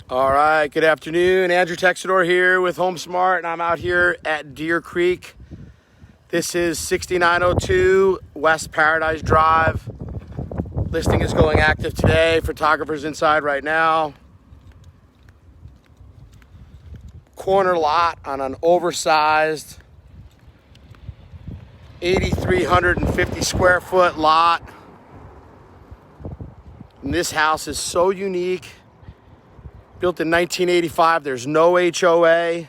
All right, good afternoon. Andrew Texidor here with Homesmart, and I'm out here at Deer Creek. This is 6902 West Paradise Drive. Listing is going active today. Photographers inside right now. Corner lot on an oversized 8,350 square foot lot. And this house is so unique. Built in 1985, there's no HOA. I'm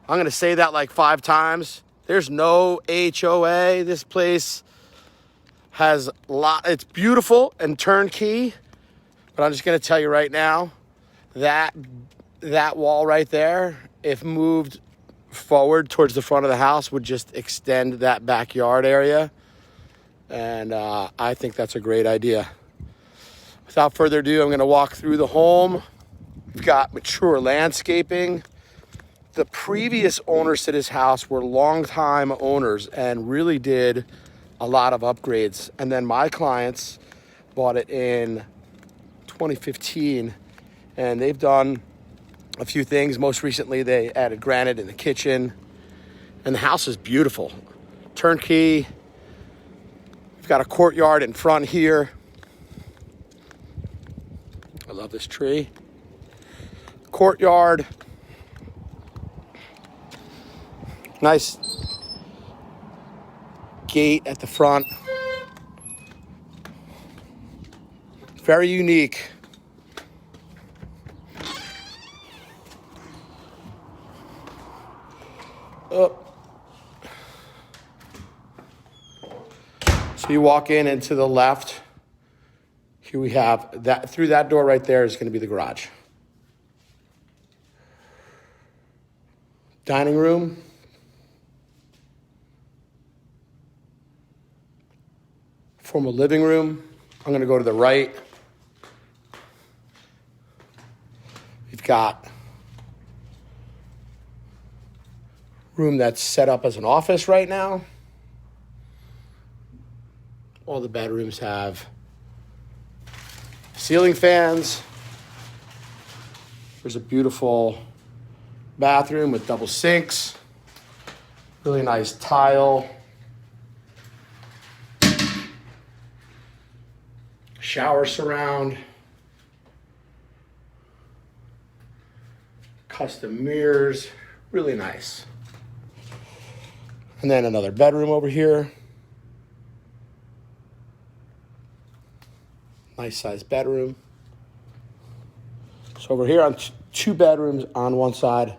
gonna say that like 5 times. There's no HOA. This place has it's beautiful and turnkey, but I'm just gonna tell you right now, that wall right there, if moved forward towards the front of the house, would just extend that backyard area. And I think that's a great idea. Without further ado, I'm gonna walk through the home. We've got mature landscaping. The previous owners to this house were longtime owners and really did a lot of upgrades. And then my clients bought it in 2015, and they've done a few things. Most recently, they added granite in the kitchen, and the house is beautiful. Turnkey. We've got a courtyard in front here. I love this tree. Courtyard. Nice gate at the front. Very unique. Oh. So you walk into the left. Here we have that. Through that door right there is going to be the garage. Dining room. Formal living room. I'm going to go to the right. We've got room that's set up as an office right now. All the bedrooms have ceiling fans. There's a beautiful bathroom with double sinks. Really nice tile. Shower surround. Custom mirrors. Really nice. And then another bedroom over here. Nice sized bedroom. So over here on 2 bedrooms on one side.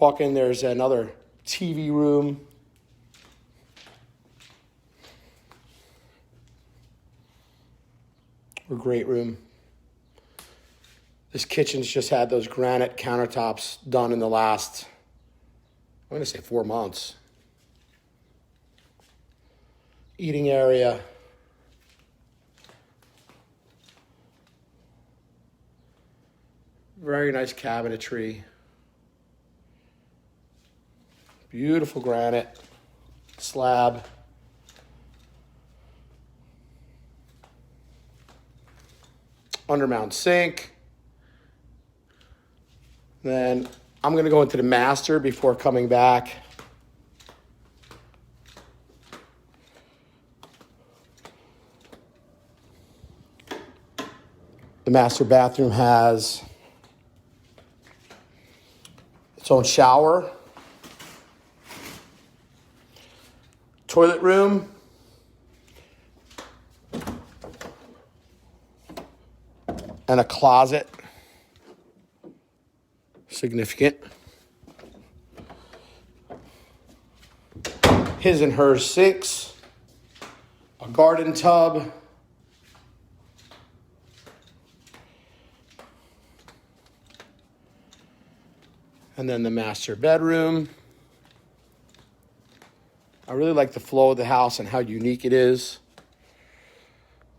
Walk in, there's another TV room. A great room. This kitchen's just had those granite countertops done in the last, I'm gonna say 4 months. Eating area. Very nice cabinetry. Beautiful granite slab. Undermount sink. Then I'm going to go into the master before coming back. The master bathroom has its own shower. Toilet room. And a closet. Significant. His and hers sinks. A garden tub. And then the master bedroom. I really like the flow of the house and how unique it is.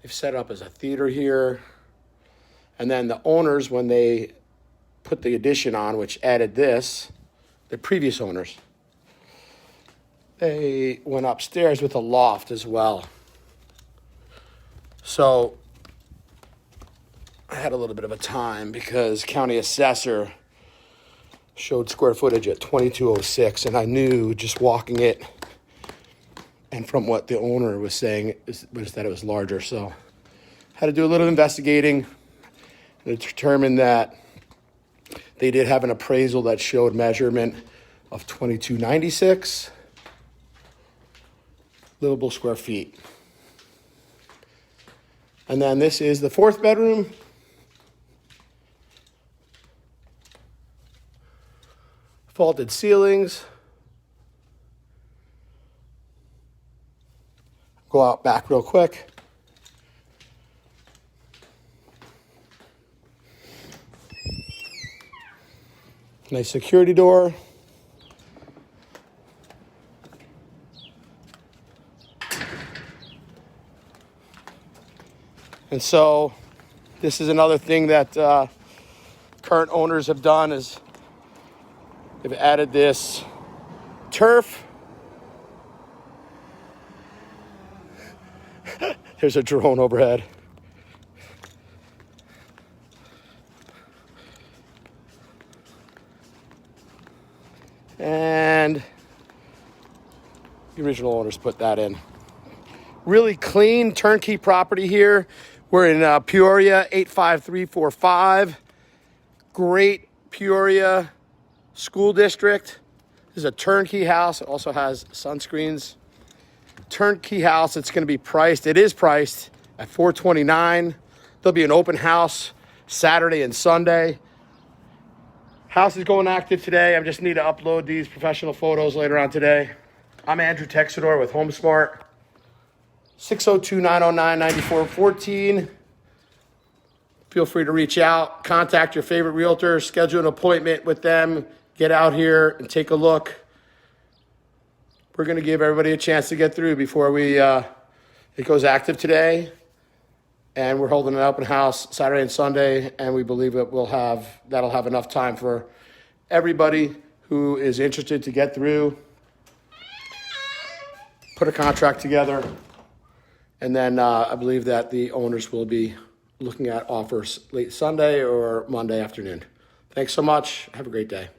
They've set up as a theater here. And then the owners, when they put the addition on, which added this, the previous owners, they went upstairs with a loft as well. So I had a little bit of a time because county assessor showed square footage at 2206, and I knew just walking it and from what the owner was saying was that it was larger. So had to do a little investigating and determined that they did have an appraisal that showed measurement of 2296 livable square feet. And then this is the 4th bedroom. Vaulted ceilings. Go out back real quick. Nice security door. And so this is another thing that current owners have done is they've added this turf. There's a drone overhead. And the original owners put that in. Really clean turnkey property here. We're in Peoria 85345. Great Peoria school district. This is a turnkey house. It also has sunscreens. Turnkey house. It's going to be priced. It is priced at $429. There'll be an open house Saturday and Sunday. House is going active today. I just need to upload these professional photos later on today. I'm Andrew Texidor with Homesmart. 602-909-9414. Feel free to reach out, contact your favorite realtor, schedule an appointment with them, get out here and take a look. We're going to give everybody a chance to get through before it goes active today. And we're holding an open house Saturday and Sunday, and we believe that'll have enough time for everybody who is interested to get through, put a contract together. And then I believe that the owners will be looking at offers late Sunday or Monday afternoon. Thanks so much. Have a great day.